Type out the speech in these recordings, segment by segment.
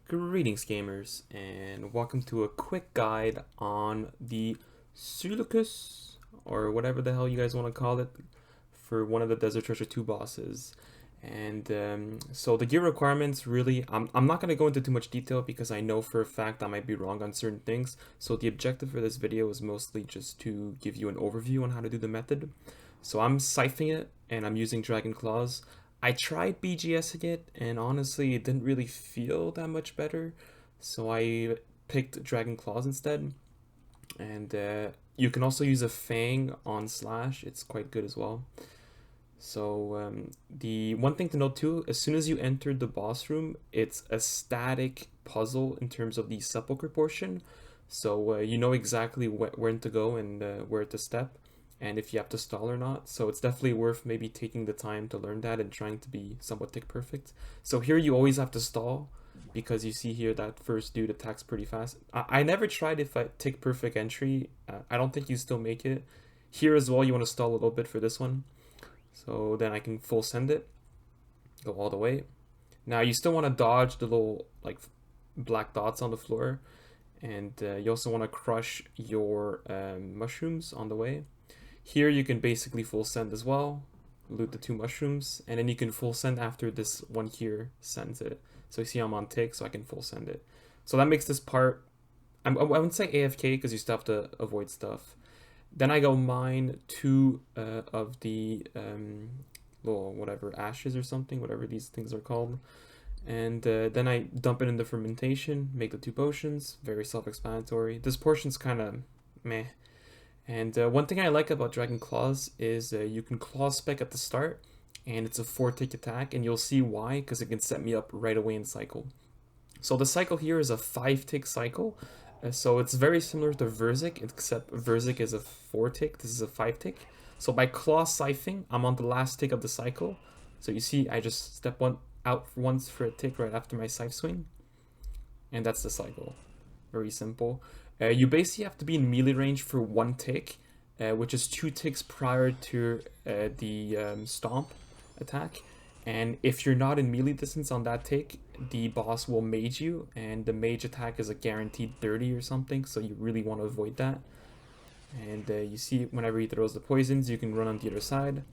Greetings gamers, and welcome to a quick guide on the Sucellus, or whatever the hell you guys want to call it, for one of the Desert Treasure 2 bosses. And so the gear requirements, really, I'm not going to go into too much detail because I know for a fact I might be wrong on certain things. So the objective for this video is mostly just to give you an overview on how to do the method. So I'm siphoning it, and I'm using Dragon Claws. I tried BGSing it, and honestly, it didn't really feel that much better. So I picked Dragon Claws instead. And you can also use a Fang on Slash. It's quite good as well. So the one thing to note too, as soon as you enter the boss room, it's a static puzzle in terms of the sepulcher portion. So you know exactly where to go and where to step, and if you have to stall or not. So it's definitely worth maybe taking the time to learn that and trying to be somewhat tick perfect. So here you always have to stall, because you see here that first dude attacks pretty fast. I never tried if I tick perfect entry. I don't think you still make it. Here as well, you want to stall a little bit for this one. So then I can full send it, go all the way. Now you still want to dodge the little like black dots on the floor, and you also want to crush your mushrooms on the way. Here you can basically full send as well, loot the 2 mushrooms, and then you can full send after this one here sends it. So you see I'm on tick, so I can full send it. So that makes this part, I wouldn't say AFK because you still have to avoid stuff. Then I go mine 2 of the little whatever ashes or something, whatever these things are called, and then I dump it in the fermentation, make the 2 potions. Very self-explanatory. This portion's kind of meh. And one thing I like about Dragon Claws is you can claw spec at the start, and it's a 4-tick attack, and you'll see why, because it can set me up right away in cycle. So the cycle here is a 5-tick cycle. So it's very similar to Verzik, except Verzik is a 4-tick, this is a 5-tick. So by claw siphoning, I'm on the last tick of the cycle. So you see I just step out once for a tick right after my scythe swing. And that's the cycle. Very simple. You basically have to be in melee range for 1 tick, which is 2 ticks prior to the stomp attack. And if you're not in melee distance on that tick, the boss will mage you, and the mage attack is a guaranteed 30 or something, so you really want to avoid that. And you see whenever he throws the poisons, you can run on the other side.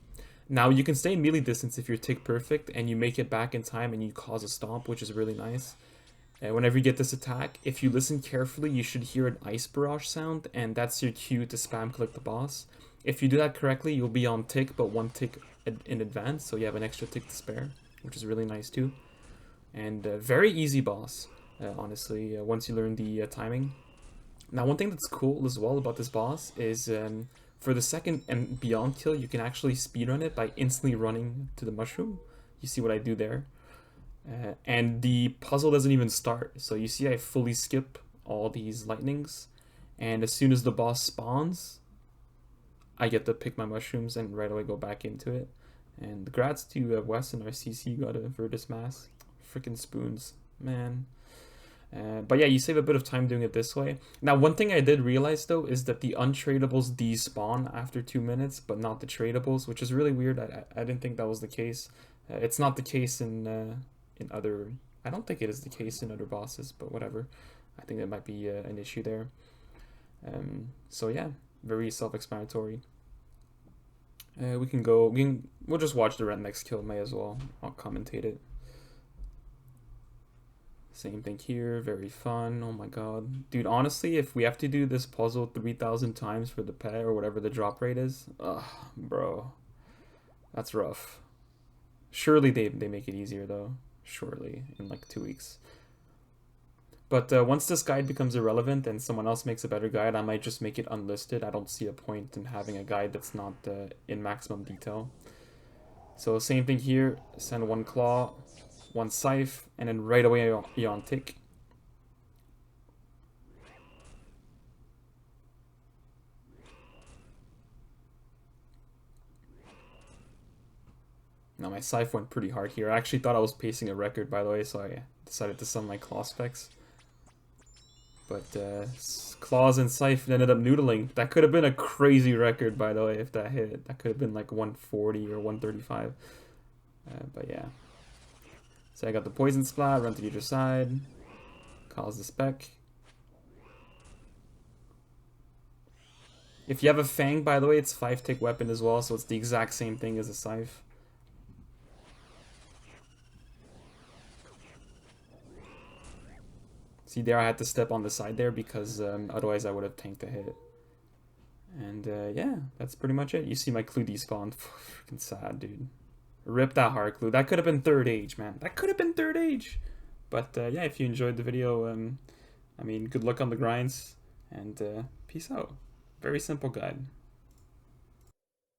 Now you can stay in melee distance if you're tick perfect and you make it back in time and you cause a stomp, which is really nice. Whenever you get this attack, if you listen carefully, you should hear an ice barrage sound, and that's your cue to spam click the boss. If you do that correctly, you'll be on tick, but 1 tick in advance, so you have an extra tick to spare, which is really nice too. And very easy boss, honestly, once you learn the timing. Now one thing that's cool as well about this boss is for the second and beyond kill, you can actually speedrun it by instantly running to the mushroom. You see what I do there? And the puzzle doesn't even start, so you see I fully skip all these lightnings, and as soon as the boss spawns, I get to pick my mushrooms and right away go back into it. And grats to Wes and our CC got a Virtus mask. Freaking spoons, man. But yeah, you save a bit of time doing it this way. Now, one thing I did realize though is that the untradables despawn after 2 minutes, but not the tradables, which is really weird. I didn't think that was the case. It's not the case in other. I don't think it is the case in other bosses, but whatever. I think that might be an issue there. So yeah, very self-explanatory. We'll just watch the next kill, may as well. I'll commentate it. Same thing here, very fun. Oh my god. Dude, honestly, if we have to do this puzzle 3,000 times for the pet or whatever the drop rate is, ugh, bro. That's rough. Surely they make it easier though. Surely, in like 2 weeks. But once this guide becomes irrelevant and someone else makes a better guide, I might just make it unlisted. I don't see a point in having a guide that's not in maximum detail. So same thing here, send 1 claw, 1 scythe, and then right away you're on tick. Now my scythe went pretty hard here. I actually thought I was pacing a record, by the way, so I decided to send my claw specs. But claws and scythe ended up noodling. That could have been a crazy record, by the way, if that hit. That could have been like 140 or 135. But yeah. So I got the poison splat, run to the other side. Calls the spec. If you have a Fang, by the way, it's 5-tick weapon as well, so it's the exact same thing as a Scythe. See there, I had to step on the side there because otherwise I would have tanked a hit. And yeah, that's pretty much it. You see my clue despawned. Freaking sad, dude. Rip that hard clue. That could have been 3rd age, man. That could have been 3rd age. But yeah, if you enjoyed the video, I mean, good luck on the grinds, and peace out. Very simple guide.